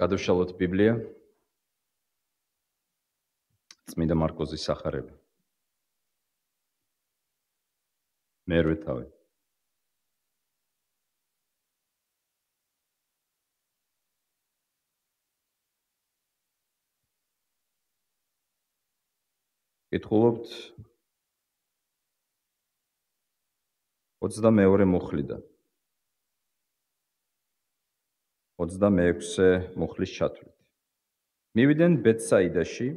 გადავშალოთ ბიბლია. წმინდა მარკოზის სახარება. მერვე თავი. კითხულობთ 22 მუხლიდან 26-ე მუხლის ჩათვლით. მივიდნენ ბეთსაიდაში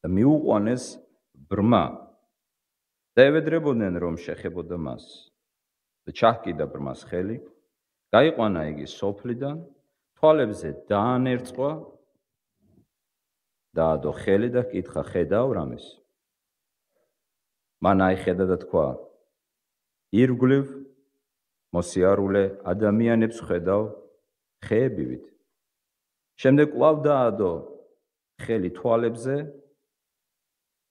და მიუყვანეს ბრმა და ევედრებოდნენ, რომ შეხებოდა მას. და ჩაჰკიდა ბრმას ხელი, გაიყვანა იგი სოფლიდან, თვალებზე დაანერწყვა, დაადო ხელი და კითხა, ხედავ რამეს? მან აიხედა და თქვა, ირგვლივ მოსიარულე ადამიანებს ხედავ ხეებივით. შემდეგ კვლავ დაადო ხელი თვალებზე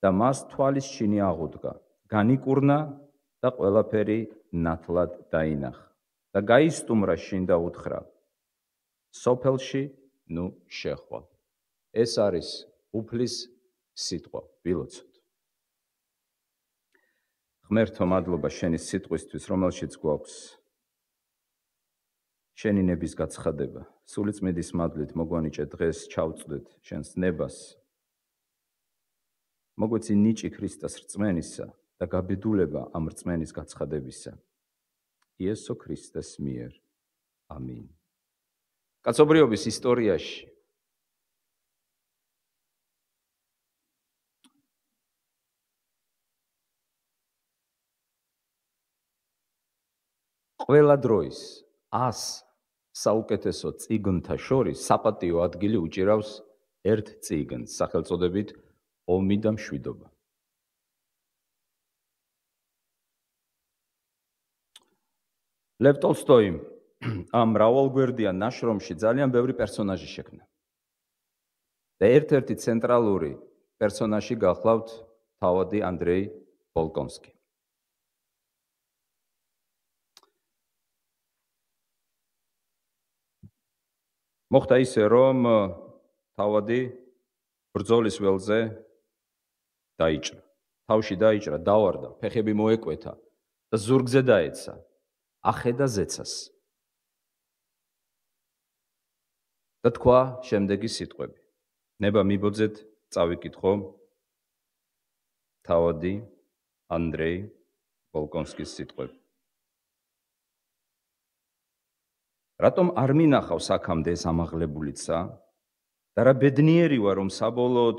და მას თვალის ჩინი აღუდგა. განიკურნა და ყველაფერი ნათლად დაინახა და გაისტუმრა შინ და უთხრა, სოფელში ნუ შეხვალ. ეს არის უფლის სიტყვა, ვილოცოთ. ღმერთო, მადლობა შენი სიტყვისთვის, რომელშიც გვაქვს შენი ნების გაცხადება. სულიწმიდის მადლით მოგვანიჭე დღეს ჩავწვდეთ შენს ნებას. მოგვეცი ნიჭი ქრისტეს რწმენისა და გაბედულება ამ რწმენის გაცხადებისა. იესო ქრისტეს მიერ. ამინ. კაცობრიობის ისტორიაში ყველა დროის 100 საუკეთესო წიგნთა შორის საპატიო ადგილი უჭირავს ერთ წიგნს, სახელწოდებით ომი და მშვიდობა. ლევ ტოლსტოიმ ამ მრავალგვერდიან ნაშრომში ძალიან ბევრი პერსონაჟი შექმნა. და ერთ-ერთი ცენტრალური პერსონაჟი გახლავთ თავადი ანდრეი ბოლკონსკი. მოხდა ისე, რომ თავადი ბრძოლის ველზე დაიჭრა. თავში დაიჭრა, დავარდა, ფეხები მოეკვეთა და ზურგზე დაეცა. ახედა ზეცას. და თქვა შემდეგი სიტყვები. ნება მიბოძეთ, წავიკითხო თავადი ანდრეი ბოლკონსკის სიტყვები. რატომ არ მინახავს აქამდე ეს ამაღლებულიცა? და რა ბედნიერი ვარ, რომ საბოლოოდ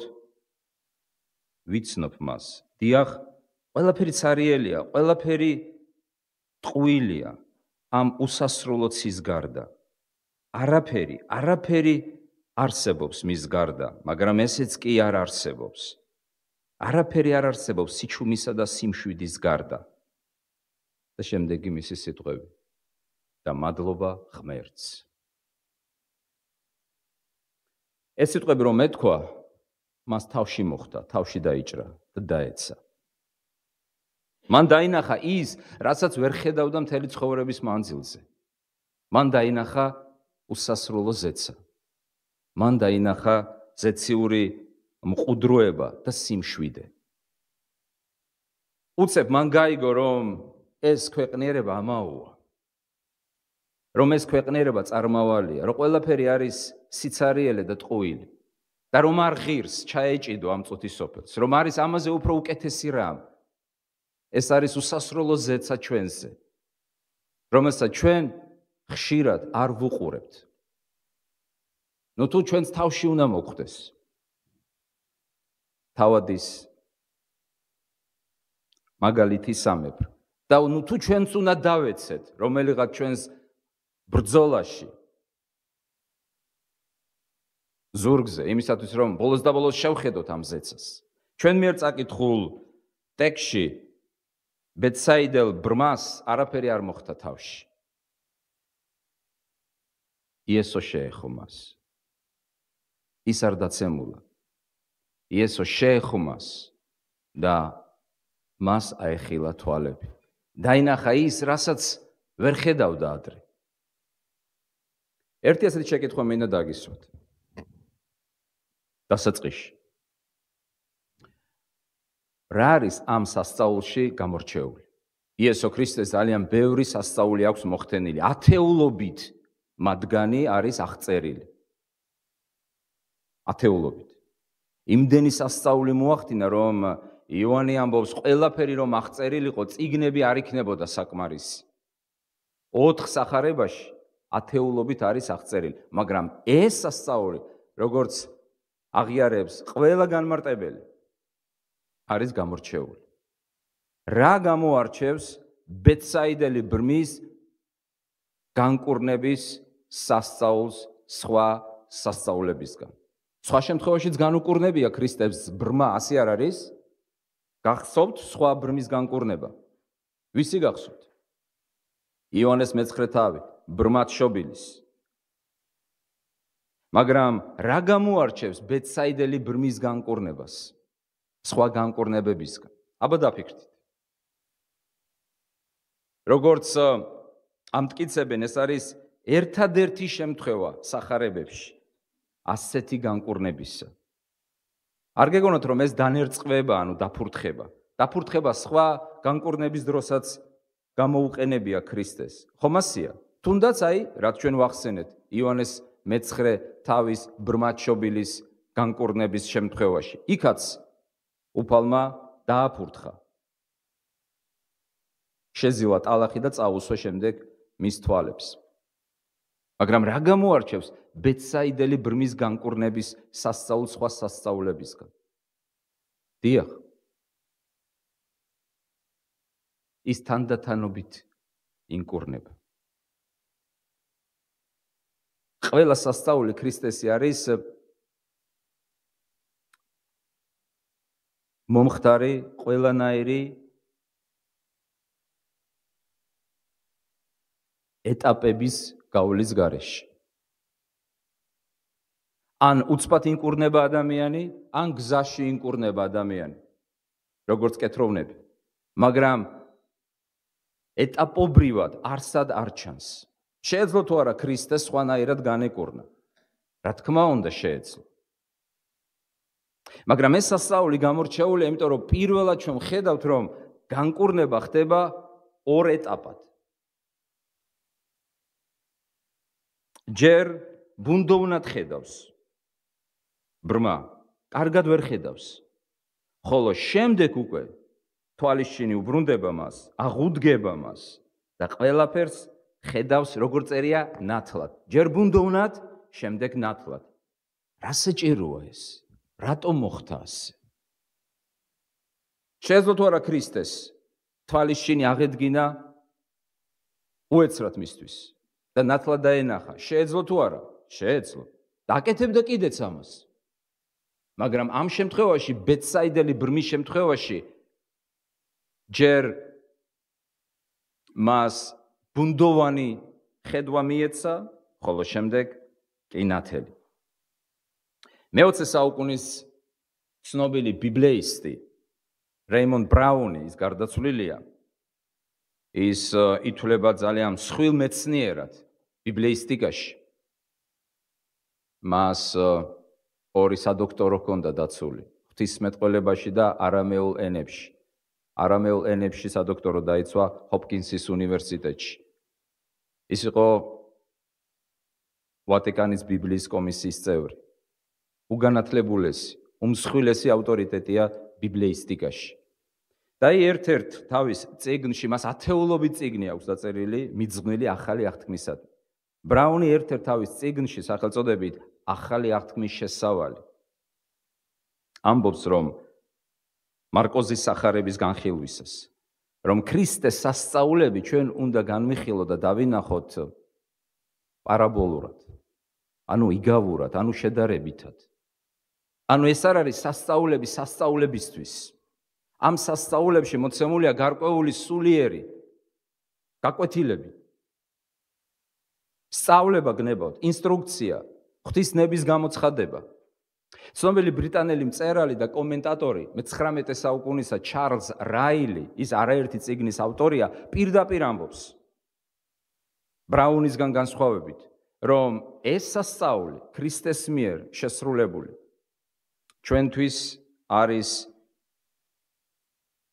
ვიცნობ მას. დიახ, ყველაფერი ცარიელია, ყველაფერი ტყუილია ამ უსასრულო ცის გარდა. არაფერი არსებობს მის გარდა, მაგრამ ესეც კი არ არსებობს. არაფერი არ არსებობს სიჩუმისა და სიმშვიდის გარდა. და შემდეგი მისი სიტყვები. და მადლობა ღმერთს. ეს სიტყვები რომ ეთქვა, მას თავში მოხვდა, თავში დაიჭრა და დაეცა. მან დაინახა ის, რასაც ვერ ხედავდა მთელი ცხოვრების მანძილზე. მან დაინახა უსასრულო ზეცა. მან დაინახა ზეციური მყუდროება და სიმშვიდე. უცებ მან გაიგო, რომ ეს ქვეყნიერება ამაოა. რომ ეს ქვეყნიერება წარმავალია, რომ ყველაფერი არის სიცარიელე და ტყუილი. და რომ არ ღირს ჩაეჭიდო ამ წუთის სოფელს, რომ არის ამაზე უფრო უკეთესი რამ. ეს არის უსასრულო ზეცა ჩვენზე, რომელსაც ჩვენ ხშირად არ ვუყურებთ. ნუ თუ ჩვენს თავში უნდა მოხვდეს თავადის მაგალითი სამეფო. და ნუ თუ ჩვენც უნდა დავეცეთ, რომელიღაც ჩვენს ბრძოლაში ზურგზე, იმისათვის რომ ბოლოს და ბოლოს შევხედოთ ამ ზეცას. ჩვენ მიერ წაკითხულ ტექსტში ბეთსაიდელ ბრმას არაფერი არ მოხდა თავში. იესო შეეხო მას. ის არ დაცემულა. იესო შეეხო მას და მას აეხილა თვალები. დაინახა ის, რასაც ვერ ხედავდა ადრე. ერთი ასეთი შეკითხვა მინდა დაგისვათ. დასაწყისში. რა არის ამ სასწაულში გამორჩეული? იესო ქრისტეს ძალიან ბევრი სასწაული აქვს მოხდენილი. ათეულობით მათგანი არის აღწერილი. ათეულობით. იმდენი სასწაული მოახდინა, რომ იოანე ამბობს, ყველაფერი რომ აღწერილი იყო, წიგნები არ იქნებოდა საკმარისი. 4 სახარებაში ათეულობით არის აღწერილი, მაგრამ ეს სასწაული, როგორც აღიარებს ყველა განმარტებელი, არის გამორჩეული. რა გამოარჩევს ბეთსაიდელი ბრმის განკურნების სასწაულს სხვა სასწაულებისგან? სხვა შემთხვევაშიც განუკურნებია ქრისტეს ბრმა, ასე არ არის? გახსოვთ სხვა ბრმის განკურნება? ვისი გახსოვთ? იოანეს მეცხრე თავი, ბრმად შობილის. მაგრამ რა გამოარჩევს ბეთსაიდელი ბრმის განკურნებას სხვა განკურნებებისგან? აბა დაფიქრდით. როგორც ამტკიცებენ, ეს არის ერთადერთი შემთხვევა სახარებებში ასეთი განკურნებისა. არ გეგონოთ, რომ ეს დანერწყვება, ანუ დაფურთხება. დაფურთხება სხვა განკურნების დროსაც გამოუყენებია ქრისტეს. ხომ ასია? თუნდაც აი, რაც ჩვენ ვახსენეთ, იოანეს მეცხრე თავის ბრმად შობილის განკურნების შემთხვევაში. იქაც უფალმა დააფურთხა. შეზილა ტალახი და წაუსვა შემდეგ მის თვალებს. მაგრამ რა გამოარჩევს ბეთსაიდელი ბრმის განკურნების სასწაულს სხვა სასწაულებისგან? დიახ. ის თანდათანობით ინკურნება. ყველა სასწაული ქრისტესი არის მომხდარი, ყველანაირი ეტაპების გავლის გარეშე. ან უცბად ინკურნება ადამიანი, ან გზაში ინკურნება ადამიანი, როგორც კეთროვნები. მაგრამ ეტაპობრივად არსად არ ჩანს. შეეძლო თუ არა ქრისტეს სხვანაირად განეკურნა? რა თქმა უნდა შეეძლო. მაგრამ ეს სასწაული გამორჩეულია, იმიტომ რომ პირველად ჩვენ ხედავთ, რომ განკურნება ხდება 2 ეტაპად. ჯერ ბუნდოვნად ხედავს ბრმა, კარგად ვერ ხედავს, ხოლო შემდეგ უკვე თვალისჩინი უბრუნდება მას, აღუდგება მას და ყველაფერს ხედავს, როგორ წერია, ნათლად. ჯერ ბუნდოვნად, შემდეგ ნათლად. რა საჭიროა ეს? რატომ მოხდა ასე? შეეძლო თუ არა ქრისტეს თვალისჩინი აღედგინა უეცრად მისთვის და ნათლად დაენახა? შეეძლო თუ არა? შეეძლო. დაკეთებდა კიდეც ამას. მაგრამ ამ შემთხვევაში, ბეთსაიდელი ბრმის შემთხვევაში, ჯერ მას ბუნდოვანი ხედვა მიეცა, ხოლო შემდეგ კი ნათელი. მე-20 საუკუნის ცნობილი ბიბლიისტი რეიმონდ ბრაუნი, ის გარდაცვლილია, ის ითვლება ძალიან მსხვილ მეცნიერად ბიბლიისტიკაში. მას 2 სადოქტორო ჰქონდა დაცული ღვთისმეტყველებაში და არამეულ ენებში. არამეულ ენებში სადოქტორო დაიცვა ჰოპკინსის უნივერსიტეტში. ის იყო ვატიკანის ბიბლიის კომისიის წევრი. უგანათლებულესი, უმსხვილესი ავტორიტეტია ბიბლიისტიკაში. და ერთ-ერთ თავის წიგნში, მას ათეულობით წიგნი აქვს დაწერილი მიძღვნილი ახალი აღთქმისადმი. ბრაუნი ერთ-ერთ თავის წიგნში სახელწოდებით ახალი აღთქმის შესავალი ამბობს, რომ მარკოზის სახარების განხილვისას, რომ ქრისტეს სასწაულები ჩვენ უნდა განვიხილოთ და დავინახოთ პარაბოლურად, ანუ იგავურად, ანუ შედარებითად. ანუ ეს არ არის სასწაულები სასწაულებისთვის. ამ სასწაულებში მოცემულია გარკვეული სულიერი გაკვეთილები. სწავლება გნებავთ, ინსტრუქცია, ღვთისნების გამოცხადება. ცნობილი ბრიტანელი მწერალი და კომენტატორი მე-19 საუკუნისა ჩარლზ რაილი, ის არაერთი წიგნის ავტორია, პირდაპირ ამბობს ბრაუნისგან განსხვავებით, რომ ეს სასწაული ქრისტეს მიერ შესრულებული ჩვენთვის არის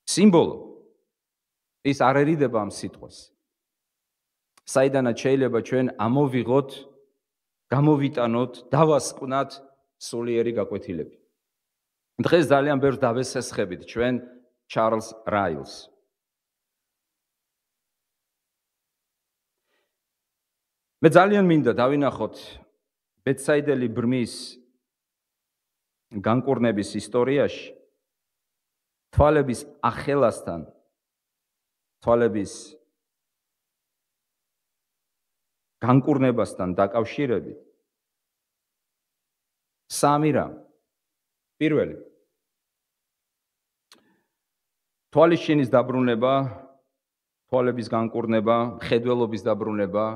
სიმბოლო. ის არ ერიდება ამ სიტყვას. საიდანაც შეიძლება ჩვენ ამოვიღოთ, გამოვიტანოთ, დავასკვნათ სულიერი გაკვეთილები. დღეს ძალიან ბევრს დავესესხებით ჩვენ ჩარლზ რაილს. მე ძალიან მინდა დავინახოთ ბეთსაიდელი ბრმის განკურნების ისტორიაში თვალების ახელასთან, თვალების განკურნებასთან დაკავშირებით სამი რამ. პირველი, თვალის შინის დაბრუნება, თვალების განკურნება, მხედველობის დაბრუნება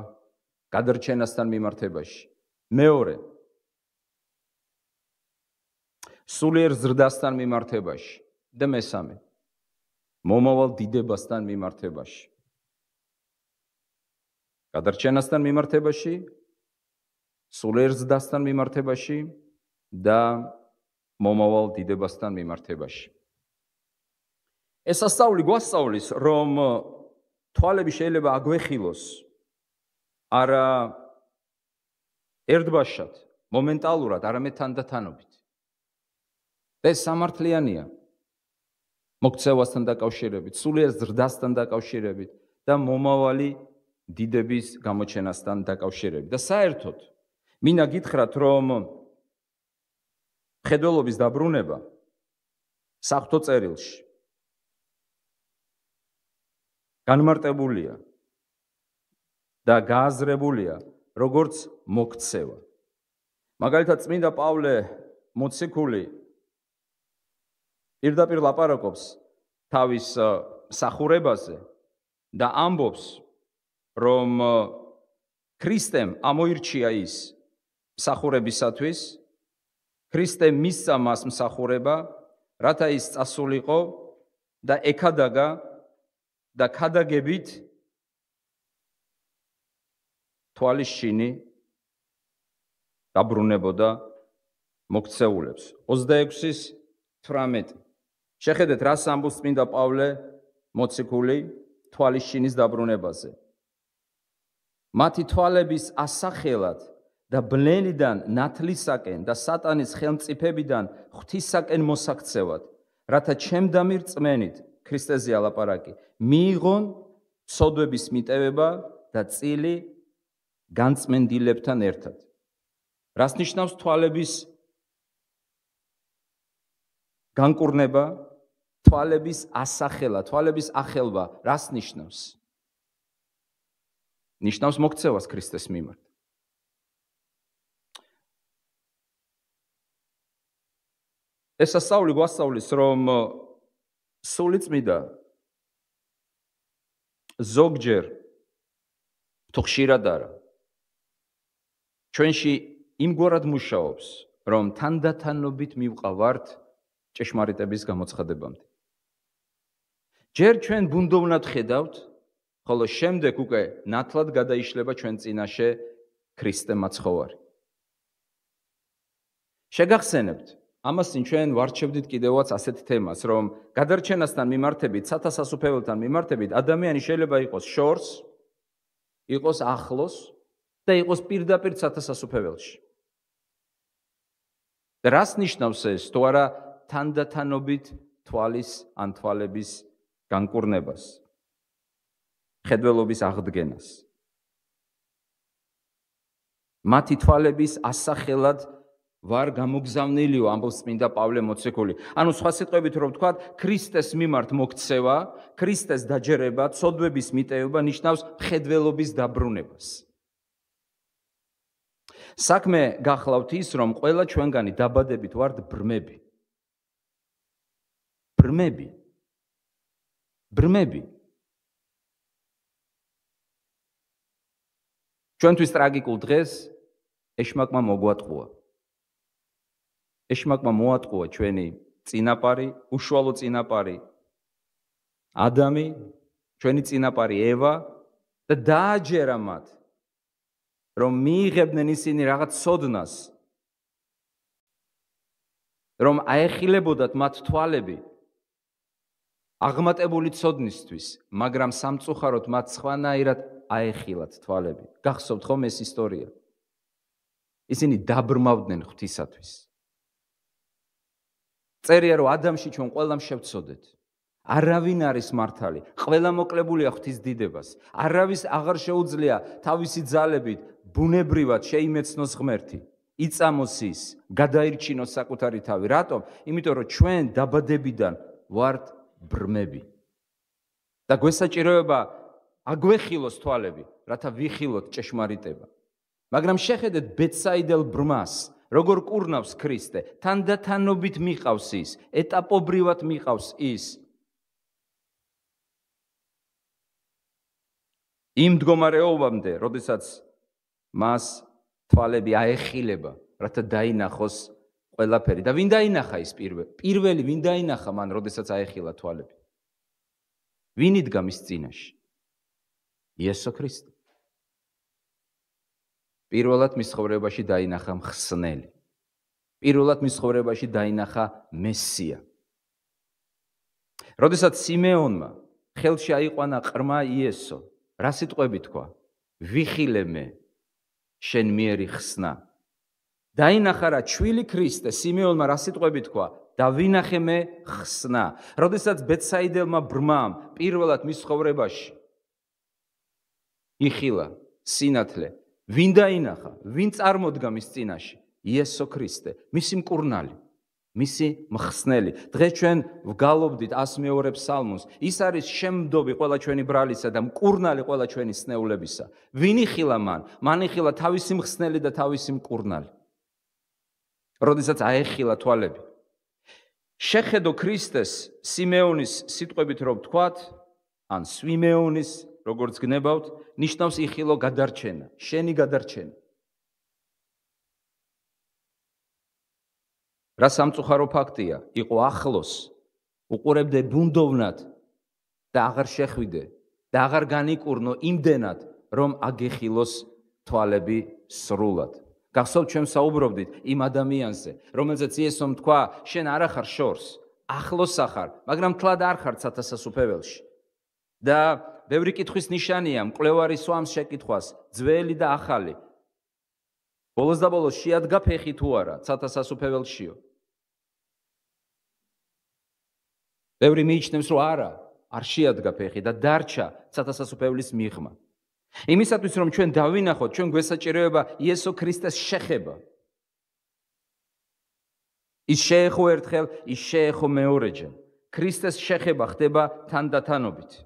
გადარჩენასთან მიმართებაში. მეორე, სულიერ ზრდასთან მიმართებაში და მესამე, მომავალ დიდებასთან მიმართებაში. გადარჩენასთან მიმართებაში, სულიერ ზრდასთან მიმართებაში და მომავალ დიდებასთან მიმართებაში. ეს სასწაული გვასწავლის, რომ თვალები შეიძლება აგვეხილოს არა ერთბაშად, მომენტალურად, არამედ თანდათანობით. ეს სამართლიანია მოქცევასთან დაკავშირებით, სულიერ ზრდასთან დაკავშირებით და მომავალი დიდების გამოჩენასთან დაკავშირებით. და საერთოდ მინდა გითხრათ, რომ მხედველობის დაბრუნება საღვთო წერილში განმარტებულია და გააზრებულია როგორც მოქცევა. მაგალითად, წმინდა პავლე მოციქული პირდაპირ ლაპარაკობს თავის მსახურებაზე და ამბობს, რომ ქრისტემ ამოირჩია ის მსახურებისათვის, ქრისტემ მისცა მას მსახურება, რათა ის წასულიყო და ეკადაგა და ქადაგებით თვალის შინი დაბრუნებოდა მოქცეულებს. 26:18. შეხედეთ, რას ამბობს წმინდა პავლე მოციქული თვალის შინის დაბრუნებაზე. მათი თვალების ასახელად და ბლენიდან ნათლისაკენ და სატანის ხელმწიფებიდან ღვთისაკენ მოსაქცევად, რათა ჩემდამი რწმენით, ქრისტეზე ალაპარაკი, მიიღონ ცოდვების მიტევება და წილი განწმენდილებთან ერთად. რას ნიშნავს თვალების განკურნება, თვალების ასახელა, თვალების ახელვა, რას ნიშნავს? ნიშნავს მოქცევას ქრისტეს მიმართ. ეს სასწაული გვასწავლის, რომ სულიწმიდა ზოგჯერ თუ ხშირად არა ჩვენში იმგვარად მუშაობს, რომ თანდათანობით მივყავართ ჭეშმარიტების გამოცხადებამდე. ჯერ ჩვენ ბუნდოვნად ხედავთ, ხოლო შემდეგ უკვე ნათლად გადაიშლება ჩვენ წინაშე ქრისტე მაცხოვარი. შეგახსენებთ, ამასინ ჩვენ ვარჩევდით კიდევაც ასეთ თემას, რომ გადარჩენასთან მიმართებით, სათასასუფეველთან მიმართებით ადამიანი შეიძლება იყოს შორს, იყოს ახლოს და იყოს პირდაპირ სათასასუფეველში. და რას ნიშნავს ეს, თუ არა თანდათანობით თვალის ან თვალების განკურნებას, მხედველობის აღდგენას. მათი თვალების ასახელად ვარ გამოგზავნილიო, ამბობს წმინდა პავლე მოციქული. ანუ სხვა სიტყვებით რომ ვთქვათ, ქრისტეს მიმართ მოქცევა, ქრისტეს დაჯერება, ცოდვების მიტევება ნიშნავს მხედველობის დაბრუნებას. საქმე გახლავთ ის, რომ ყველა ჩვენგანი დაბადებით ვართ ბრმები. ბრმები. ბრმები. ჩვენთვის ტრაგიკულ დღეს ეშმაკმა მოგვატყუა. ეშმაკმა მოატყუა ჩვენი წინაპარი, უშუალო წინაპარი ადამი, ჩვენი წინაპარი ევა და დააჯერა მათ რომ მიიღებდნენ ისინი რაღაც სოდნას, რომ აეხილებოდათ მათ თვალები აღმატებული ცოდნისთვის, მაგრამ სამწუხაროდ მათ სხვანაირად აეხილათ თვალები. გახსოვთ ხომ ეს ისტორია? ისინი დაბრმავდნენ ღვთისათვის. წერია რომ ადამიანში ჩვენ ყველამ შევცოდეთ. არავინ არის მართალი, ყველა მოკლებულია ღვთის დიდებას. არავის აღარ შეუძლია თავისი ძალებით ბუნებრივად შეიმეცნოს ღმერთი, იწამოს ის, გადაირჩინოს საკუთარი თავი. რატომ? იმიტომ რომ ჩვენ დაბადებიდან ვართ ბრმები. და გვესაჭიროება აგვეხილოს თვალები, რათა ვიხილოთ ჭეშმარიტება. მაგრამ შეხედეთ ბეთსაიდელ ბრმას, როგორ კურნავს ქრისტე, თანდათანობით მიყავს ის, ეტაპობრივად მიყავს ის. იმ მდგომარეობამდე, როდესაც მას თვალები აეხილება, რათა დაინახოს ყველაფერი. და ვინ დაინახა ის პირველი ვინ დაინახა მან, როდესაც აეხილა თვალები? ვინ იდგა მის წინაშე? იესო ქრისტე. პირველად მის ცხოვრებაში დაინახა მხსნელი. პირველად მის ცხოვრებაში დაინახა მესია. როდესაც სიმეონმა ხელში აიყვანა ყრმა იესო, რა სიტყვები თქვა? ვიხილე მე შენ მიერი ხსნა. დაინახა რა ჩვილი ქრისტე, სიმეონმა რა სიტყვები თქვა? დავინახე მე ხსნა. როდესაც ბეთსაიდელმა ბრმამ პირველად მის ცხოვრებაში იხილა სინათლე, ვინ დაინახა? ვინ წარმოდგა მის წინაშე? იესო ქრისტე, მისი მკურნალი, მისი მხსნელი. დღეს ჩვენ ვგალობდით 102 ფსალმუნს. ის არის შემდობი ყველა ჩვენი ბრალისა და მკურნალი ყველა ჩვენი სნეულებისა. ვინ იხილა მან? მან იხილა თავისი მხსნელი და თავისი მკურნალი. როდესაც აეხილა თვალები. შეხედო ქრისტეს სიმეონის სიტყვებით რომ ვთქვათ, ან სვიმეონის, როგორც გნებავთ, ნიშნავს იხილო გადარჩენა, შენი გადარჩენა. რა სამწუხარო ფაქტია, იყო ახლოს, უყურებდე ბუნდოვნად და აღარ შეხვიდე და აღარ განიკურნო იმდენად, რომ აგეხილოს თვალები სრულად. გახსოვთ ჩვენ საუბრობდით იმ ადამიანზე, რომელზეც იესომ თქვა, შენ არ ახარ შორს, ახლოს ახარ, მაგრამ თლად არ ხარ სათასასუფეველში. და ბევრი კითხვის ნიშანია მკვლევარი სვამს შეკითხვას, ძველი და ახალი. ბოლოს და ბოლოს შეადგა ფეხი თუ არა, სათასასუფეველშიო. ბევრი მიიჩნევს, რომ არა, არ შეადგა ფეხი და დარჩა სათასასუფეველის მიღმა. იმისათვის, რომ ჩვენ დავინახოთ, ჩვენ გვესაჭიროება იესო ქრისტეს შეხება. ის შეეხო ერთხელ, ის შეეხო მეორეჯერ. ქრისტეს შეხება ხდება თანდათანობით.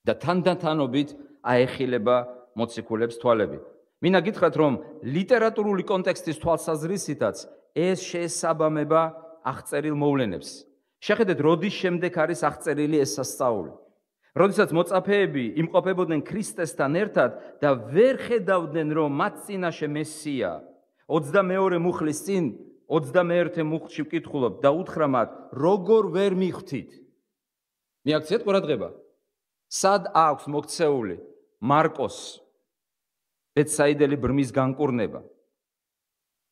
და თანდათანობით აეხილება მოციქულებს თვალები. მინდა გითხრათ, რომ ლიტერატურული კონტექსტის თვალსაზრისითაც ეს შეესაბამება აღწერილ მოვლენებს. შეხედეთ, როდის შემდეგ არის აღწერილი ეს სასწაული. როდესაც მოწაფეები იმყოფებოდნენ ქრისტესთან ერთად და ვერ ხედავდნენ, რომ მათ წინაშე მესია. 22 მუხლის წინ 21 მუხლში ვკითხულობ და უთხრა მათ, როგორ ვერ მიხვდით? მიაქციეთ ყურადღება. სად აქვს მოქცეული მარკოს ბეთსაიდელი ბრმის განკურნება?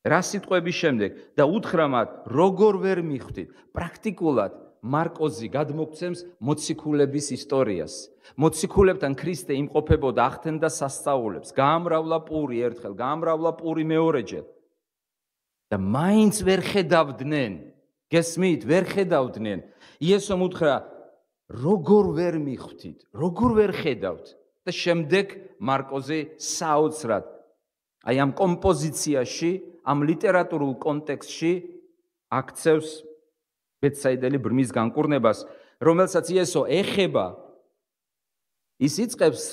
რა სიტყვების შემდეგ და უთხრა მათ, როგორ ვერ მიხვდით? პრაქტიკულად მარკოზი გადმოგცემს მოციქულების ისტორიას. მოციქულებთან ქრისტე იმყოფებოდა, ახდენდა სასწაულებს, გაამრავლა პური ერთხელ, გაამრავლა პური მეორეჯერ. და მაინც ვერ ხედავდნენ, გესმით, ვერ ხედავდნენ. იესომ უთხრა, როგორ ვერ მიხვდით, როგორ ვერ ხედავთ? და შემდეგ მარკოზი საოცრად აი ამ კომპოზიციაში, ამ ლიტერატურულ კონტექსტში აქცევს ბეთსაიდელი ბრმის განკურნებას, რომელსაც იესო ეხება, ის იწყებს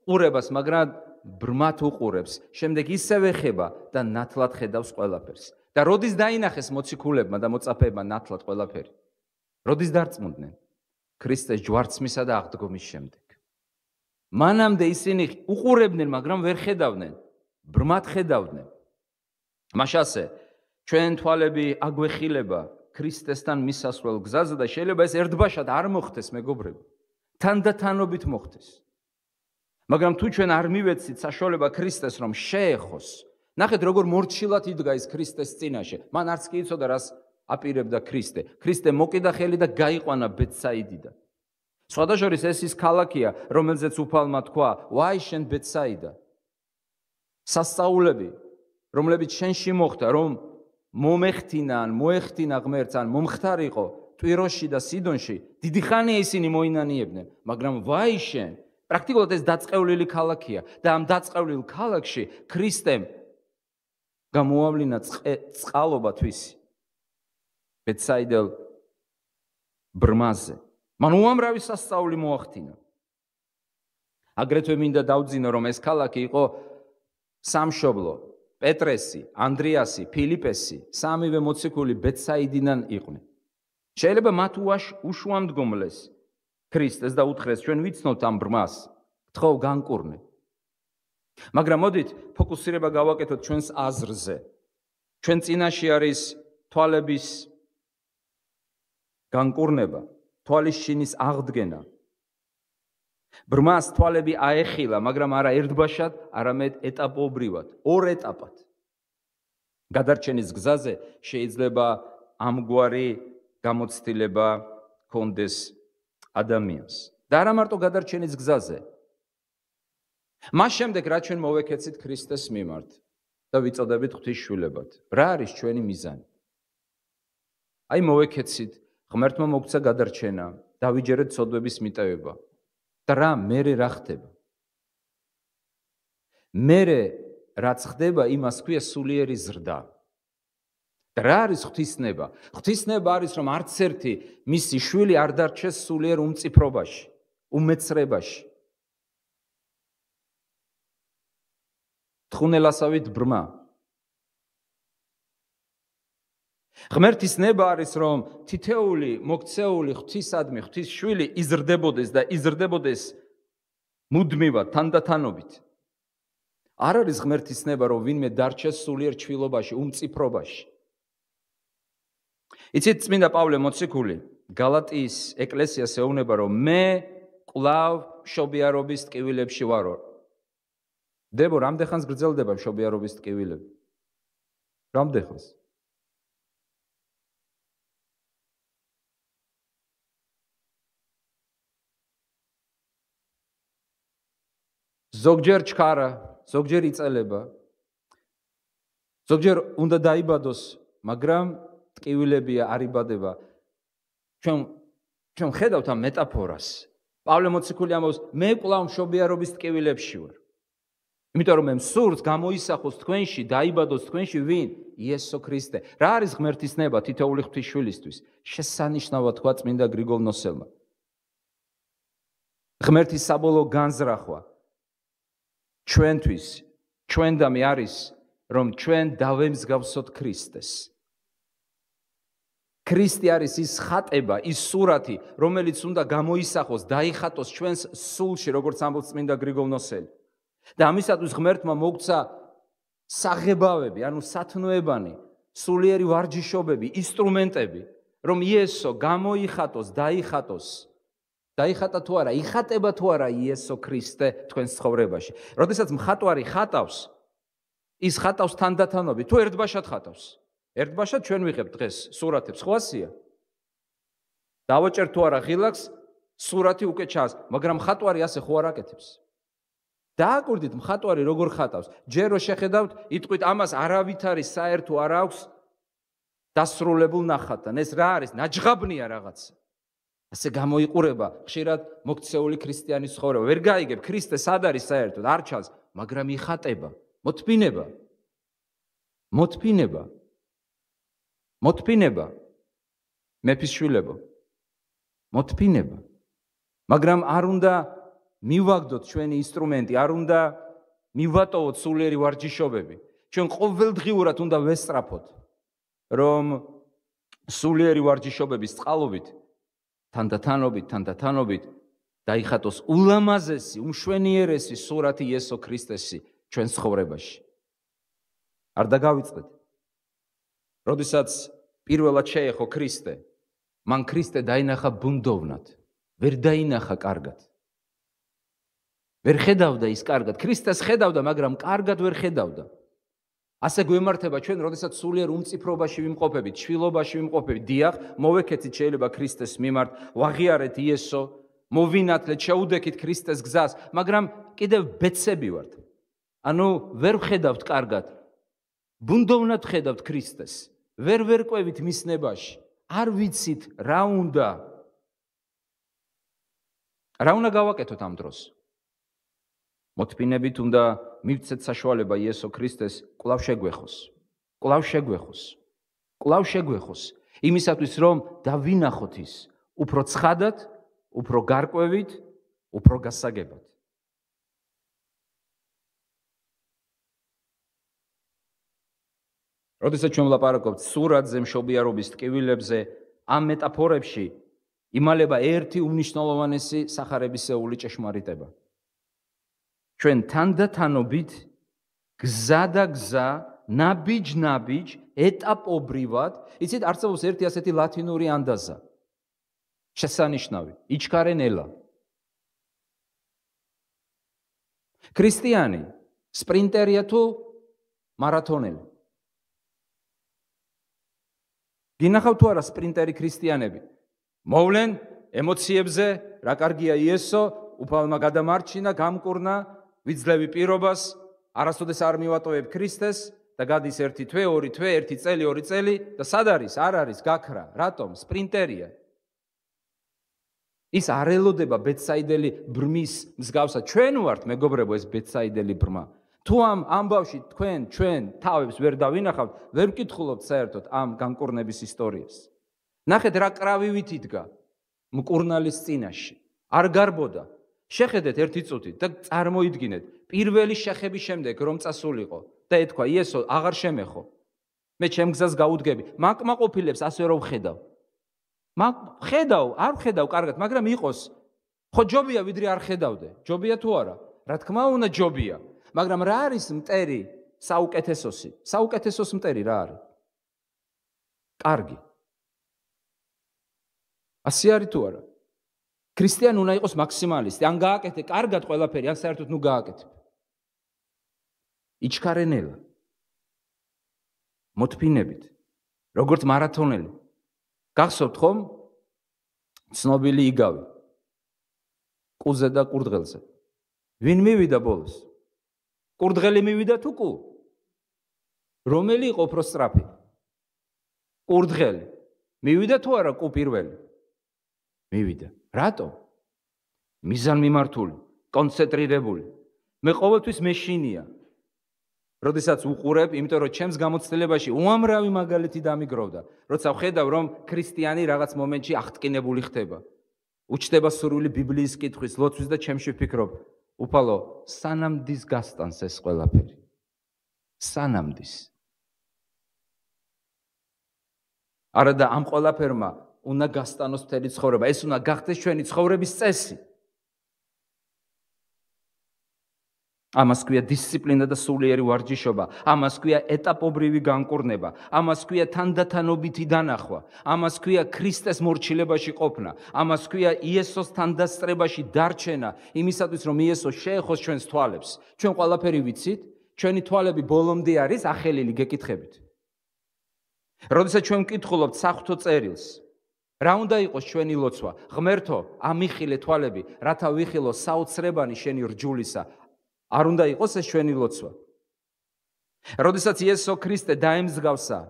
ყურებას, მაგრამ ბრმად უყურებს, შემდეგ ისევ ეხება და ნათლად ხედავს ყველაფერს. და როდის დაინახეს მოციქულებმა და მოწაფეებმა ნათლად ყველაფერი? როდის დარწმუნდნენ? ქრისტეს ჯვარცმისა და აღდგომის შემდეგ. მანამდე ისინი უყურებდნენ, მაგრამ ვერ ხედავდნენ, ბრმად ხედავდნენ. მაშასე, ჩვენ თვალები აგვეხილება ქრისტესთან მისასვლელ გზაზე და შეიძლება ეს ერთბაშად არ მოხდეს, მეგობრებო. თანდათანობით მოხდეს. მაგრამ თუ ჩვენ არ მივეცით საშუალება ქრისტეს რომ შეეხოს, ნახეთ როგორ მორჩილად იდგა ის ქრისტეს წინაშე. მან არც კი იცოდა რას აპირებდა ქრისტე. ქრისტე მოკიდა ხელი და გაიყვანა ბეთსაიდიდან. სხვადასხვის ეს ის ქალაქია, რომელზეც უფალმა თქვა, ვაი შენ ბეთსაიდა. სასწაულები, რომლებიც შენში მოხდა, რომ მოეხთინა ღმერთს ან მომხდარიყო ტვიროსში და სიდონში, დიდი ხანია ისინი მოინანიებდნენ, მაგრამ ვაი შენ, პრაქტიკულად ეს დაწყევლილი ქალაქია და ამ დაწყევლილ ქალაქში ქრისტემ გამოავლინა წყალობა თვისი ბეთსაიდელ ბრმაზე. მან უამრავი სასწაული მოახდინა. აგრეთვე მინდა დავძინო, რომ ეს ქალაქი იყო სამშობლო, პეტრესი, ანდრიასი, ფილიპესი, სამივე მოციქული ბეთსაიდიდან იყვნენ. შეიძლება მათ უშუამდგომლეს ქრისტეს და უთხრეს, ჩვენ ვიცნობთ ამ ბრმას, გთხოვ განკურნე. მაგრამ მოდით ფოკუსირება გავაკეთოთ ჩვენს აზრზე. ჩვენ წინაშე არის თვალების განკურნება, თვალის შინის აღდგენა. ბრმას თვალები აეხილა, მაგრამ არა ერთბაშად, არამედ ეტაპობრივად, ორ ეტაპად. გადარჩენის გზაზე შეიძლება ამგვარი გამოცდილება ჰქონდეს ადამიანს. და არა მარტო გადარჩენის გზაზე. მას შემდეგ რაც ჩვენ მოვექეცით ქრისტეს მიმართ და ვიწოდებით ღვთისშვილებად, რა არის ჩვენი მიზანი? აი მოვექეცით, ღმერთმა მოგცა გადარჩენა, დავიჯერეთ ცოდვების მიტევება. და მერე რა ხდება? მერე რაც ხდება, იმას ქვია სულიერი ზრდა. და რა არის ღვთისნება? ღვთისნება არის, რომ არც ერთი მისი შვილი არ დარჩეს სულიერ უმწიფრობაში, უმეცრებაში. თხუნელასავით ბრმა. ღმერთის ნება არის, რომ თითეული მოქცეული ღვთისადმი, ღვთის შვილი იზრდებოდეს და იზრდებოდეს მუდმივად, თანდათანობით. არ არის ღმერთის ნება, რომ ვინმე დარჩეს სულიერ ჩვილობაში, უმწიფრობაში. იცით, წმინდა პავლე მოციქული გალატიის ეკლესიას ეუბნება, რომ მე კვლავ მშობიარობის ტკივილებში ვარო. დებო, რამდენ ხანს გრძელდება მშობიარობის ტკივილები? რამდენ ხანს? ზოგჯერ ჩქარა, ზოგჯერ იწელება. ზოგჯერ უნდა დაიბადოს, მაგრამ ტკივილებია არ იბადება. ჩვენ ხედავთ ამ მეტაფორას. პავლე მოციქული ამბობს, მე კვლავ მშობიარობის ტკივილებში ვარ. იმიტომ რომ მე მსურს გამოისახოს თქვენში, დაიბადოს თქვენში ვინ? იესო ქრისტე. რა არის ღმერთის ნება თითოეული ღვთისშვილისთვის? შესანიშნავად თქვა წმინდა გრიგოლ ნოსელმა. ღმერთის საბოლოო განზრახვა ჩვენთვის, ჩვენდამი არის, რომ ჩვენ დავემსგავსოთ ქრისტეს. ქრისტე არის ის ხატება, ის სურათი, რომელიც უნდა გამოისახოს, დაიხატოს ჩვენს სულში, როგორც ამბობს წმინდა გრიგოლ ნოსელი. და ამისათვის ღმერთმა მოგცა საღებავები, ანუ სათნოებანი, სულიერი ვარჯიშობები, ინსტრუმენტები, რომ იესო გამოიხატოს, დაიხატოს. დაიხატა თუ არა, იხატება თუ არა იესო ქრისტე თქვენს ცხოვრებაში. როდესაც მხატვარი ხატავს, ის ხატავს თანდათანობით, თუ ერთბაშად ხატავს. ერთბაშად ჩვენ ვიღებთ დღეს სურათებს, ხო ასია? დავაჭერ თუ არა ღილაკს, სურათი უკვე ჩანს, მაგრამ მხატვარი ასე ხო არ აკეთებს. დააკვირდით მხატვარი როგორ ხატავს. ჯერ რო შეხედავთ, იტყვით ამას არავითარი საერთო არ აქვს დასრულებულ ნახატთან. ეს რა არის? ნაჯღაბნია რაღაცა. ასე გამოიყურება ხშირად მოქცეული ქრისტიანის ცხოვრება. ვერ გაიგებ ქრისტე სად არის საერთოდ, არ ჩანს, მაგრამ იხატება. მოთფინება. მოთფინება. მოთფინება. მეფის შვილებო. მოთფინება. მაგრამ არ უნდა მივაგდოთ ჩვენი ინსტრუმენტი, არ უნდა მივატოვოთ სულიერი ვარჯიშობები. ჩვენ ყოველდღიურად უნდა ვესწრაფოთ, რომ სულიერი ვარჯიშობების წყალობით თანდათანობით დაიხატოს ულამაზესი, უმშვენიერესი სურათი იესო ქრისტესი ჩვენს ცხოვრებაში. არ დაგავიწყდეთ. როდესაც პირველად შეეხო ქრისტე, მან ქრისტე დაინახა ბუნდოვნად, ვერ დაინახა კარგად. ვერ ხედავდა ის კარგად. ქრისტეს ხედავდა, მაგრამ კარგად ვერ ხედავდა. ასე გვემართება ჩვენ, როდესაც სულიერ უმწიფრობაში ვიმყოფებით, შვილობაში ვიმყოფებით. დიახ, მოვექეცით შეიძლება ქრისტეს მიმართ, ვაღიარეთ იესო, მოვინათლეთ, შეუდექით ქრისტეს გზას, მაგრამ კიდევ ბეცები ვართ. ანუ ვერ ვხედავთ კარგად. ბუნდოვნად ვხედავთ ქრისტეს. ვერ ყვევით მის ნებაში. არ ვიცით რა უნდა. რა უნდა გავაკეთოთ ამ დროს? მოთმინებით უნდა მივცეთ საშუალება იესო ქრისტეს კვლავ შეგვეხოს. კვლავ შეგვეხოს. კვლავ შეგვეხოს. იმისათვის რომ დავინახოთ ის უფრო ცხადად, უფრო გარკვევით, უფრო გასაგებად. როდესაც ჩვენ ვლაპარაკობთ სურათზე, მშობიარობის ტკივილებზე, ამ მეტაფორებში იმალება ერთი უმნიშვნელოვანესი სახარებისეული ჭეშმარიტება. ჩვენ თანდათანობით გზა და გზა, ნაბიჯ, ეტაპობრივად, იცით, არსებობს ერთი ასეთი ლათინური ანდაზა. შესანიშნავი, იჩქარენელა. ქრისტიანი სპრინტერია თუ მარათონელი? გინახავთ თუ არა სპრინტერი ქრისტიანები? მოვლენ ემოციებზე, რა კარგია იესო, უფალმა გადამარჩინა, გამკურნა, ვიძლევი პირობას, არასოდეს არ მივატოვებ ქრისტეს და გადის ერთი თვე, ორი თვე, ერთი წელი, ორი წელი და სად არის? არ არის გაქრა. რატომ? სპრინტერია. ის არ ელოდება ბედსაიდელი ბრმის მსგავსად. ჩვენ ვართ, მეგობრებო, ეს ბედსაიდელი ბრმა. თუ ამ ამბავში ჩვენ თავებს ვერ დავინახავთ, ვერ ვკითხულობთ საერთოდ ამ განკურნების ისტორიას. ნახეთ რა კრავივით იდგა მკურნალის წინაშე. არ გარბოდა. შეხედეთ ერთი წუთით და წარმოიდგინეთ, პირველი შეხების შემდეგ რომ წასულიყო და ეთქვა, იესო, აღარ შემეხო. მე ჩემ გზას გაუდგები. მაკმაყოფილებს ასე რომ ვხედავ. არ ვხედავ კარგად, მაგრამ იყოს. ხო ჯობია ვიდრე არ ხედავდე. ჯობია თუ არა? რა თქმა უნდა ჯობია. მაგრამ რა არის მტერი საუკეთესოსი? საუკეთესოს მტერი რა არის? კარგი. ასე არის თუ არა? ქრისტიანი უნდა იყოს მაქსიმალისტი. ან გააკეთე კარგად ყველაფერი, ან საერთოდ ნუ გააკეთებ. იჩქარენელა. მოთმინებით. როგორც მარათონელი. გახსოვთ ხომ? ცნობილი იგავი. კუზე და კურდღელზე. ვინ მივიდა ბოლოს? კურდღელი მივიდა თუ კუ? რომელი იყო უფრო სწრაფი? კურდღელი. მივიდა თუ არა კუ პირველი? მივიდა. რატო? მიზანმიმართული, კონცენტრირებული. მე ყოველთვის მეშინია. როდესაც უყურებ, იმიტომ რომ ჩემს გამოცდილებაში უამრავი მაგალითი დამიგროვდა. როცა ვხედავ, რომ ქრისტიანი რაღაც მომენტში აღტკინებული ხდება. უჩნდება სურვილი ბიბლიის კითხვის, ლოცვის და ჩემში ვფიქრობ, უფალო, სანამდის გასტანს ეს ყველაფერი. სანამდის. არა და ამ ყველაფერმა უნდა გასტანოს მთელი ცხოვრება. ეს უნდა გახდეს ჩვენი ცხოვრების წესი. ამას ქვია დისციპლინა და სულიერი ვარჯიშობა, ამას ქვია ეტაპობრივი განკურნება, ამას ქვია თანდათანობითი დანახვა, ამას ქვია ქრისტეს მორჩილებაში ყოფნა, ამას ქვია იესოს თანდასწრებაში დარჩენა, იმისათვის რომ იესო შეეხოს ჩვენს თვალებს. ჩვენ ყველაფერი ვიცით, ჩვენი თვალები ბოლომდე არის ახელილი გეკითხებით. როდესაც ჩვენ ვკითხულობთ საღვთო წერილს, რა უნდა იყოს ჩვენი ლოცვა? ღმერთო, ამიხილე თვალები, რათა ვიხილო საოცრებანი შენი რჯულისა. არ უნდა იყოს ეს ჩვენი ლოცვა. როდესაც იესო ქრისტე დაემსგავსა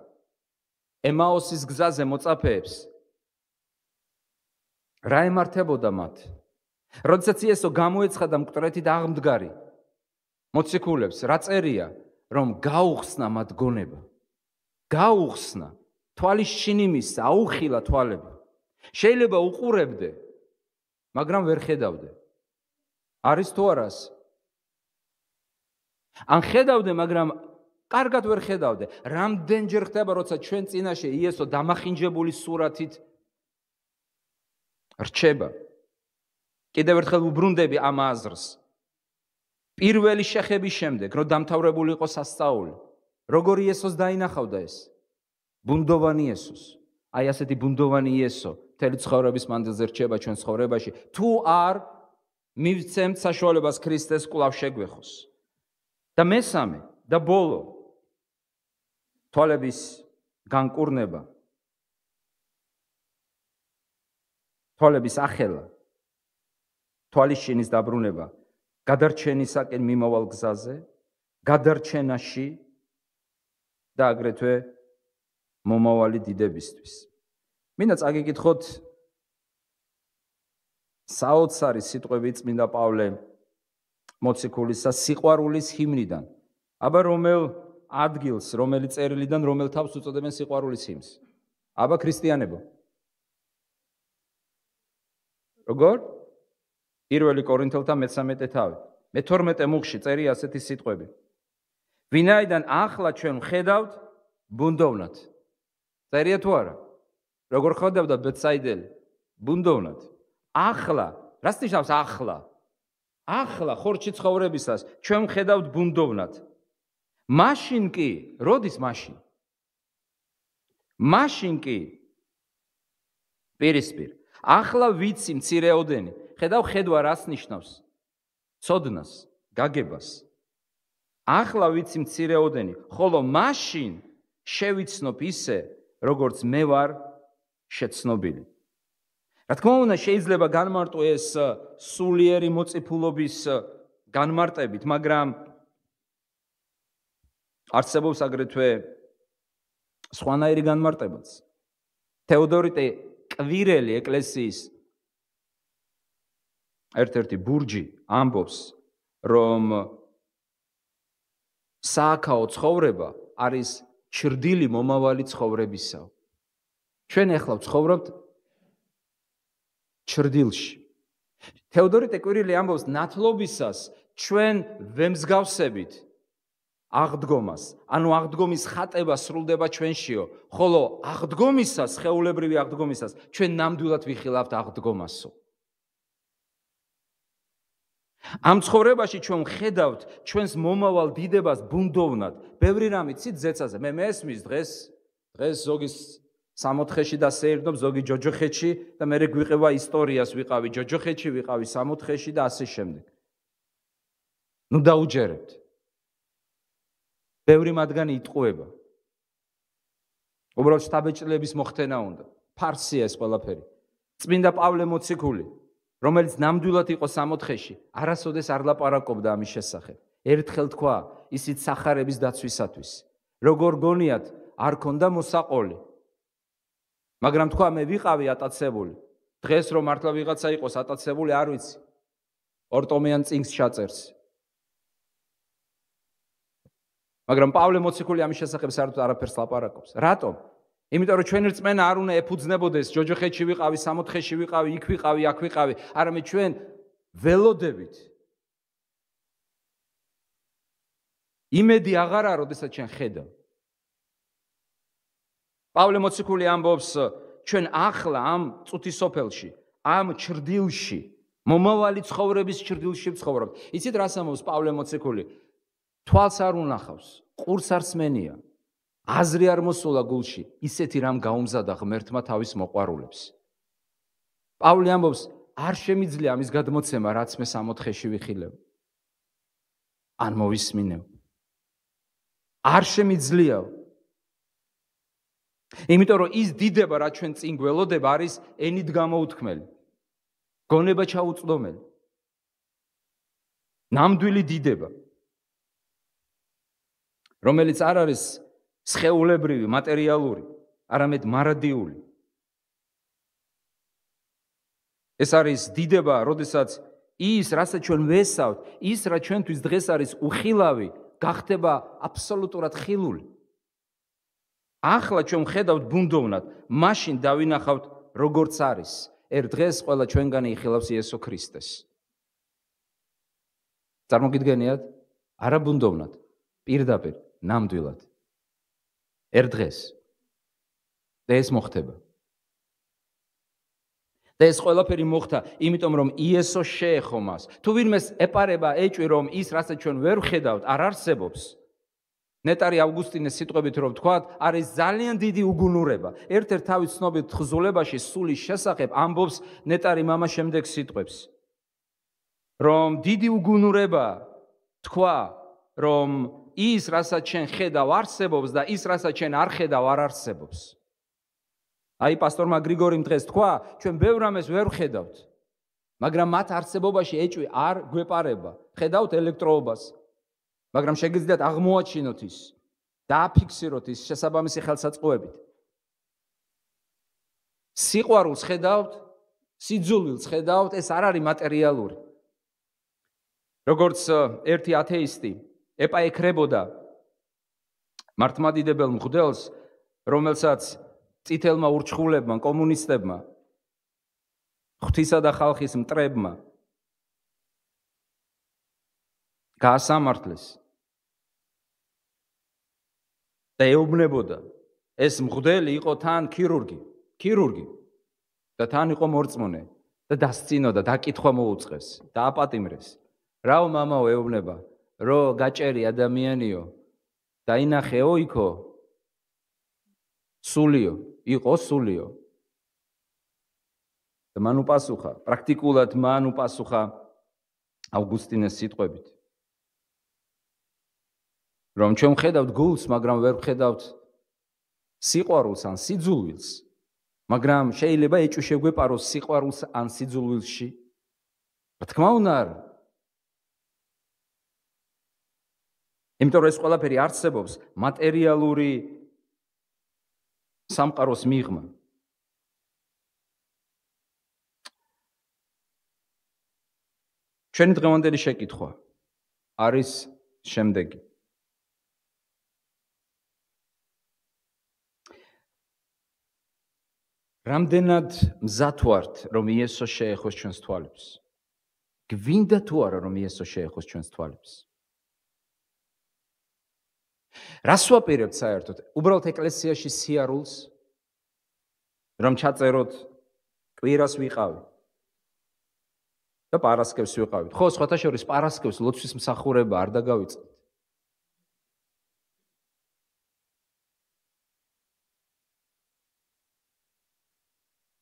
ემაოსის გზაზე მოწაფეებს, რა ემართებოდა მათ? როდესაც იესო გამოეცხადა მკვდრეთით აღმდგარი მოციქულებს, რა წერია? რომ გაუხსნა მათ გონება. გაუხსნა, თვალის შინიმისცა, აუხილა თვალები. შეიძლება უყურებდე, მაგრამ ვერ ხედავდე. არის თუ არას? ან ხედავდე, მაგრამ კარგად ვერ ხედავდე. რამდენჯერ ხდება, როცა ჩვენ წინაშე იესო დამახინჯებული სურათით რჩება. კიდევ ერთხელ ვუბრუნდები ამ აზრს. პირველი შეხების შემდეგ, რომ დამთავრებული იყო სასწაული, როგორ იესოს დაინახავდა ეს? ბუნდოვანი იესოს. აი ასეთი ბუნდოვანი იესო მთელი ცხოვრების მანძილზე რჩება ჩვენ ცხოვრებაში. თუ არ მივცემთ საშუალებას ქრისტეს კვლავ შეგვეხოს. და მესამე და ბოლო თვალების განკურნება, თვალების ახელა, თვალისჩინის დაბრუნება, გადარჩენისაკენ მიმავალ გზაზე, გადარჩენაში და აგრეთვე მომავალი დიდებისთვის. მინდა წაგიკითხოთ საოცარი სიტყვები წმინდა პავლე მოციქულისა სიყვარულის ჰიმნიდან. აბა რომელ ადგილს, რომელი წერილიდან, რომელ თავს უწოდებენ სიყვარულის ჰიმნს? აბა ქრისტიანებო. როგორ? 1 კორინთელთა მე-13 თავი. მე-12 მუხში წერია ასეთი სიტყვები. ვინაიდან ახლა ჩვენ ვხედავთ ბუნდოვნად. წერია თუ არა? როგორ ხედავდა ბეცაიდელი? ბუნდოვნად. ახლა, რას ნიშნავს ახლა? ახლა ხორცში ცხოვრებისას ჩვენ ვხედავთ ბუნდოვნად. მაშინ კი, როდის მაშინ? მაშინ კი პირისპირ. ახლა ვიცი მცირეოდენი. ხედავ ხედვა რას ნიშნავს? ცოდნას, გაგებას. ახლა ვიცი მცირეოდენი, ხოლო მაშინ შევიცნობ ისე, როგორც მე ვარ შეცნობილი. რა თქმა უნდა, შეიძლება განმარტო ეს სულიერი მოწიფულობის განმარტებით, მაგრამ არსებობს აგრეთვე სხვანაირი განმარტებაც. თეოდორიტე კვირელი ეკლესიის ერთ-ერთი ბურჯი ამბობს, რომ სააქაო ცხოვრება არის ჩრდილი მომავალი ცხოვრებისა. ჩვენ ახლა ვცხოვრობთ ჩრდილში. თეოდორიტე კვირელი ამბობს, ნათლობისას ჩვენ ვემსგავსებით აღდგომას, ანუ აღდგომის ხატება სრულდება ჩვენშიო, ხოლო აღდგომისას, სხეულებრივი აღდგომისას, ჩვენ ნამდვილად ვიხილავთ აღდგომასო. ამ ცხოვრებაში ჩვენ ხედავთ ჩვენს მომავალ დიდებას ბუნდოვნად. ბევრი რამ იცით ზეცაზე. მე მესმის დღეს ზოგის 60-ში დასეირნობ, ზოგი ჯოჯოხეთში და მე გვიყება ისტორიას, ვიყავი ჯოჯოხეთში, ვიყავი 60-ში და ასე შემდეგ. ნუ დაუჯერებთ. ბევრი მათგანი იტყუება. უბრალოდ შთაბეჭდილების მოხდენა უნდა. ფარსია ეს ყველაფერი. წმინდა პავლე მოციქული, რომელიც ნამდვილად იყო 60-ში, არასოდეს არ ლაპარაკობდა ამის შესახებ. ერთხელ თქვა, ისიც სახარების დაცვისათვის. როგორ გონიათ, არ ქონდა მოსაყოლი. მაგრამ თქვა, მე ვიყავი ატაცებული. დღეს რომ მართლა ვიღაცა იყოს ატაცებული, არ ვიცი. ორტომიან წინგს ჩაწერს. მაგრამ პავლე მოციქული ამის შესახებ საერთოდ არაფერს ლაპარაკობს. რატომ? იმიტომ რომ ჩვენი რწმენა არ უნდა ეფუძნებოდეს, ჯოჯოხეთში ვიყავი, 60-ში ვიყავი, იქ ვიყავი, აქ ვიყავი, არამედ ჩვენ ველოდებით. იმედი აღარა, როდესაც ჩვენ ხედავ. პავლე მოციქული ამბობს, ჩვენ ახლა ამ წუთისოფელში, ამ ჩრდილში, მომავალი ცხოვრების ჩრდილში ვცხოვრობთ. იცით რას ამბობს პავლე მოციქული? თვალს არ უნახავს, ყურს არ სმენია. აზრი არ მოსულა გულში, ისეთი რამ გაუმზადა ღმერთმა თავის მოყვარულებს. პავლე ამბობს, არ შემიძლია ამის გადმოცემა, რაც მე 60-ში ვიხილებ. ან მოვისმინებ. არ შემიძლია. იმიტომ რომ ის დიდება, რაც ჩვენ წინ გველოდება, არის ენით გამოუთქმელი. გონება ჩაუწდომელი. ნამდვილი დიდება. რომელიც არ არის სხეულებრივი, მატერიალური, არამედ მარადიული. ეს არის დიდება, როდესაც ის, რასაც ჩვენ ვესავთ, ის, რაც ჩვენთვის დღეს არის უხილავი, გახდება აბსოლუტურად ხილული. ახლა ჩვენ ვხედავთ ბუნდოვნად, მაშინ დავინახავთ, როგორც არის. ერთ დღეს ყველა ჩვენგანი იხილავს იესო ქრისტეს. წარმოგიდგენიათ? არა ბუნდოვნად, პირდაპირ, ნამდვილად. ერთ დღეს. და ეს მოხდება. და ეს ყველაფერი მოხდა, იმიტომ რომ იესო შეეხო მას. თუ ვინმეს ეპარება ეჭვი, რომ ის, რასაც ჩვენ ვერ ვხედავთ, არ არსებობს. ნეტარი ავგუსტინეს სიტყვებით რომ ვთქვათ, არის ძალიან დიდი უგუნურება. ერთ-ერთ თავის ცნობილ თხზულებაში სულის შესახებ ამბობს ნეტარი მამა შემდეგ სიტყვებს. რომ დიდი უგუნურება თქვა, რომ ის, რასაც შენ ხედავ, არსებობს და ის, რასაც შენ არ ხედავ, არ არსებობს. აი პასტორმა გრიგორიმ დღეს თქვა, ჩვენ ბევრ რამეს ვერ ვხედავთ, მაგრამ მათ არსებობაში ეჭვი არ გვეპარება. ხედავთ ელექტროობას, მაგრამ შეგიძლიათ აღმოაჩინოთ ის, დააფიქსიროთ ის შესაბამისი ხელსაწყოებით. სიყვარულს ხედავთ, სიძულვილს ხედავთ, ეს არ არის მატერიალური. როგორც ერთი ათეისტი ეპაექრებოდა მართლმადიდებელ მღვდელს, რომელსაც წითელმა ურჩხულებმა, კომუნისტებმა, ღვთისა და ხალხის მტრებმა გაასამართლეს და ეუბნებოდა, ეს მღვდელი იყო თან ქირურგი და თან იყო მორწმუნე და დასწინოდა, დაკითხვა მოუწყეს, დააპატიმრეს. რაო მამაო ეუბნება, რო გაჭერი ადამიანიო, დაინახეო იქო სულიო, იყო სულიო. და მან უპასუხა, პრაქტიკულად მან უპასუხა ავგუსტინეს სიტყვებით, რომ ჩვენ ვხედავთ გულს, მაგრამ ვერ ვხედავთ სიყვარულს ან სიძულვილს, მაგრამ შეიძლება ეჭვი შეგვეპაროს სიყვარულს ან სიძულვილში. რა თქმა უნდა არა. იმიტომ რომ ეს ყველაფერი არსებობს მატერიალური სამყაროს მიღმა. ჩვენი დღევანდელი შეკითხვა არის შემდეგი. რამდენად მზად ვართ, რომ იესო შეეხოს ჩვენს თვალებს? გვინდა თუ არა, რომ იესო შეეხოს ჩვენს თვალებს? რას ვაპირებთ საერთოდ? უბრალოდ ეკლესიაში სიარულს, რომ ჩაწეროთ, კვირას ვიყავი და პარასკევს ვიყავით. ხო, სხვათა შორის პარასკევს ლოცვის მსახურება არ დაგავიწყდით.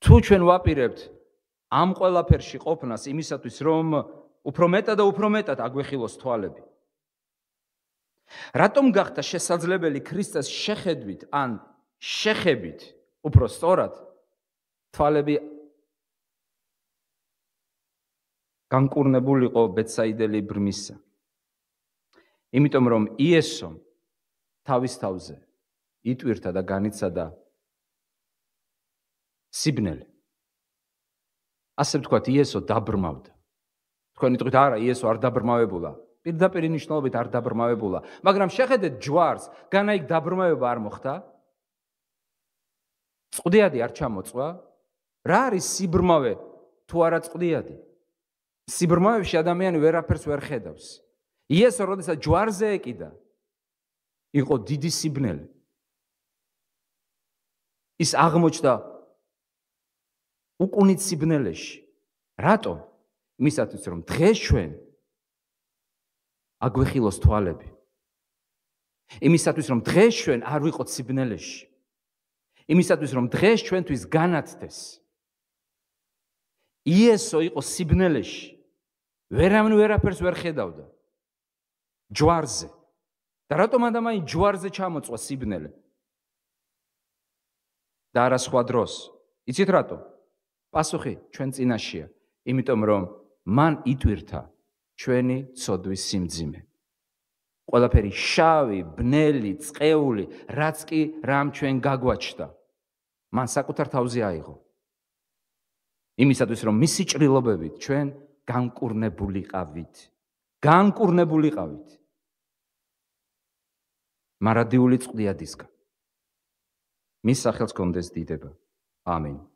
თუ ჩვენ ვაპირებთ ამ ყველაფერში ყოფნას იმისათვის, რომ უფრო მეტად და უფრო მეტად აგვეხილოს თვალები. რატომ გახდა შესაძლებელი ქრისტეს შეხედვით ან შეხებით, უფრო სწორად, თვალები განკურნებულიყო ბეთსაიდელი ბრმისა? იმიტომ რომ იესომ თავის თავზე იტვირთა და განიცადა სიბნელე. ასე ვთქვათ, იესო დაბრმავდა. თქვენი თქმით, არა, იესო არ დაბრმავებულა. პირდაპირ ნიშნულობით არ დაბრმავებულა, მაგრამ შეხედეთ ჯვარს, განა იქ დაბრმავება არ მოხდა? წყდიადი არ ჩამოწვა? რა არის სიბრმავე თუ არა წყდიადი? სიბრმავებში ადამიანი ვერაფერს ვერ ხედავს. იესო როდესაც ჯვარზე ეკიდა, იყო დიდი სიბნელე. ის აღმოჩნდა უკუნით სიბნელეში. რატომ? იმისათვის, რომ დღეს ჩვენ აგვეხილოს თვალები. იმისათვის, რომ დღეს ჩვენ არ ვიყოთ სიბნელეში. იმისათვის, რომ დღეს ჩვენთვის განაცდეს. იესო იყო სიბნელეში. ვერაფერს ვერ ხედავდა. ჯვარზე. და რატომ ადამიანი ჯვარზე ჩამოწვა სიბნელე? და არა სხვა დროს. იცით რატომ? პასუხი ჩვენ წინაშია. იმიტომ რომ მან იტვირთა ჩვენი ცოდვის სიმძიმე. ყველაფერი შავი, ბნელი, წყეული, რაც კი რამ ჩვენ გაგვაჩნდა, მან საკუთარ თავზე აიღო. იმისათვის, რომ მისი ჭრილობებით ჩვენ განკურნებულიყავით. მარადიული წყდიადისგან. მის სახელს გონდეს დიდება. ამინ.